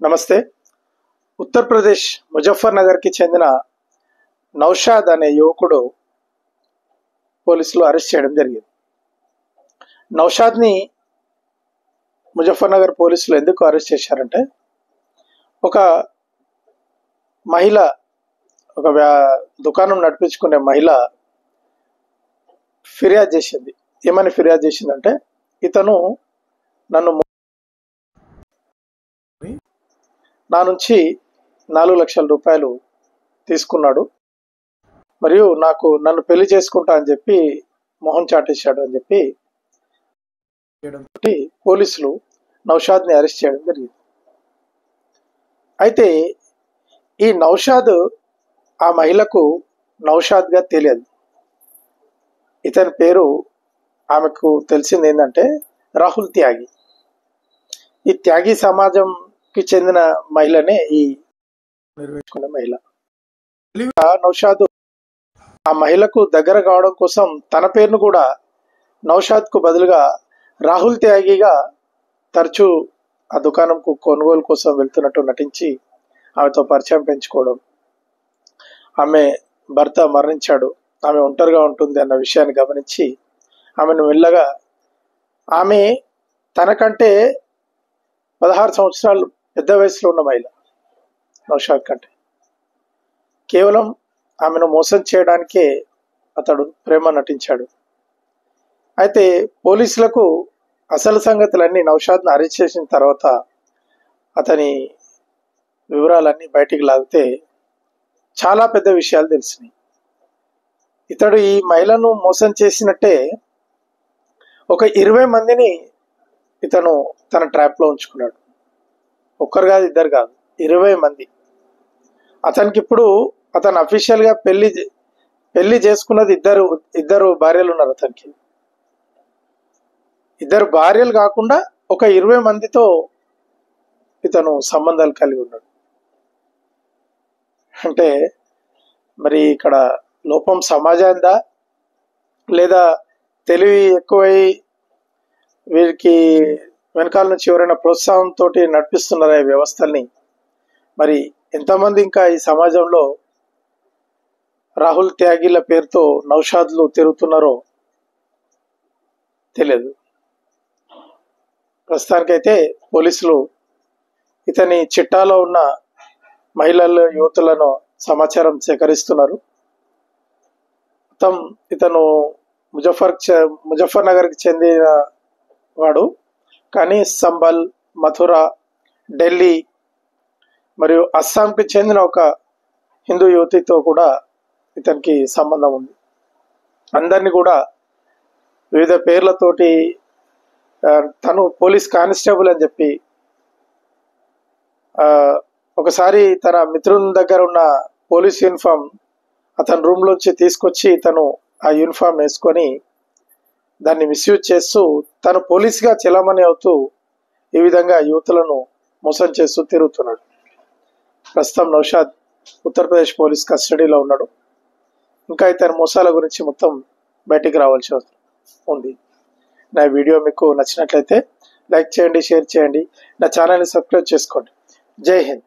నమస్తే. ఉత్తరప్రదేశ్ ముజఫర్ నగర్కి చెందిన నౌషాద్ అనే యువకుడు పోలీసులు అరెస్ట్ చేయడం జరిగింది. నౌషాద్ని ముజఫర్ నగర్ పోలీసులు ఎందుకు అరెస్ట్ చేశారంటే, ఒక మహిళ, ఒక దుకాణం నడిపించుకునే మహిళ ఫిర్యాదు చేసింది. ఏమని ఫిర్యాదు చేసిందంటే, ఇతను నా నుంచి 4 లక్షల రూపాయలు తీసుకున్నాడు, మరియు నన్ను పెళ్లి చేసుకుంటా అని చెప్పి మొహం చాటేశాడు అని చెప్పి పోలీసులు నౌషాద్ని అరెస్ట్ చేయడం జరిగింది. అయితే ఈ నౌషాద్ ఆ మహిళకు నౌషాద్గా తెలియదు. ఇతని పేరు ఆమెకు తెలిసింది ఏంటంటే రాహుల్ త్యాగి. ఈ త్యాగి సమాజంకి చెందిన మహిళనే ఈ నిర్వహించుకునే మహిళ. నౌషాద్ ఆ మహిళకు దగ్గర కావడం కోసం తన పేరును కూడా నౌషాద్కు బదులుగా రాహుల్ త్యాగిగా తరచూ ఆ దుకాణంకు కొనుగోలు కోసం వెళ్తున్నట్టు నటించి ఆమెతో పరిచయం పెంచుకోవడం, ఆమె భర్త మరణించాడు, ఆమె ఒంటరిగా ఉంటుంది అన్న విషయాన్ని గమనించి ఆమెను మెల్లగా, ఆమె తనకంటే 16 సంవత్సరాలు పెద్ద వయసులో ఉన్న మహిళ నౌషాద్ కంటే, కేవలం ఆమెను మోసం చేయడానికే అతడు ప్రేమ నటించాడు. అయితే పోలీసులకు అసలు సంగతులన్నీ నౌషాద్ను అరెస్ట్ చేసిన తర్వాత అతని వివరాలన్నీ బయటికి లాగితే చాలా పెద్ద విషయాలు తెలిసినాయి. ఇతడు ఈ మహిళను మోసం చేసినట్టే ఒక 20 మందిని ఇతను తన ట్రాప్లో ఉంచుకున్నాడు. ఒక్కరు కాదు, ఇద్దరు కాదు, 20 మంది. అతనికి ఇప్పుడు అతను అఫీషియల్గా పెళ్లి చేసుకున్నది ఇద్దరు భార్యలు ఉన్నారు. అతనికి ఇద్దరు భార్యలు కాకుండా ఒక 20 మందితో ఇతను సంబంధాలు కలిగి ఉన్నాడు. అంటే మరి ఇక్కడ లోపం సమాజందా, లేదా తెలివి ఎక్కువై వీరికి వెనకాల నుంచి ఎవరైనా ప్రోత్సాహంతో నడిపిస్తున్నారా ఈ వ్యవస్థల్ని? మరి ఎంతమంది ఇంకా ఈ సమాజంలో రాహుల్ త్యాగిల పేరుతో నౌషాద్లు తిరుగుతున్నారో తెలియదు. ప్రస్తుతానికైతే పోలీసులు ఇతని చిట్టాలో ఉన్న మహిళల యువతులను సమాచారం సేకరిస్తున్నారు. మొత్తం ఇతను ముజఫర్ నగర్కి చెందిన వాడు, కానీ సంబల్, మథుర, ఢిల్లీ మరియు అస్సాంకి చెందిన ఒక హిందూ యువతితో కూడా ఇతనికి సంబంధం ఉంది. అందరినీ కూడా వివిధ పేర్లతోటి, తను పోలీస్ కానిస్టేబుల్ అని చెప్పి, ఒకసారి తన మిత్రుని దగ్గర ఉన్న పోలీస్ యూనిఫామ్ అతని రూమ్లోంచి తీసుకొచ్చి తను ఆ యూనిఫామ్ వేసుకొని దాన్ని మిస్యూజ్ చేస్తూ తను పోలీస్గా చెలామణి అవుతూ ఈ విధంగా యువతులను మోసం చేస్తూ తిరుగుతున్నాడు. ప్రస్తుతం నౌషాద్ ఉత్తరప్రదేశ్ పోలీస్ కస్టడీలో ఉన్నాడు. ఇంకా ఇతని మోసాల గురించి మొత్తం బయటికి రావాల్సి ఉంది. నా వీడియో మీకు నచ్చినట్లయితే లైక్ చేయండి, షేర్ చేయండి, నా ఛానల్ని సబ్స్క్రైబ్ చేసుకోండి. జై హింద్.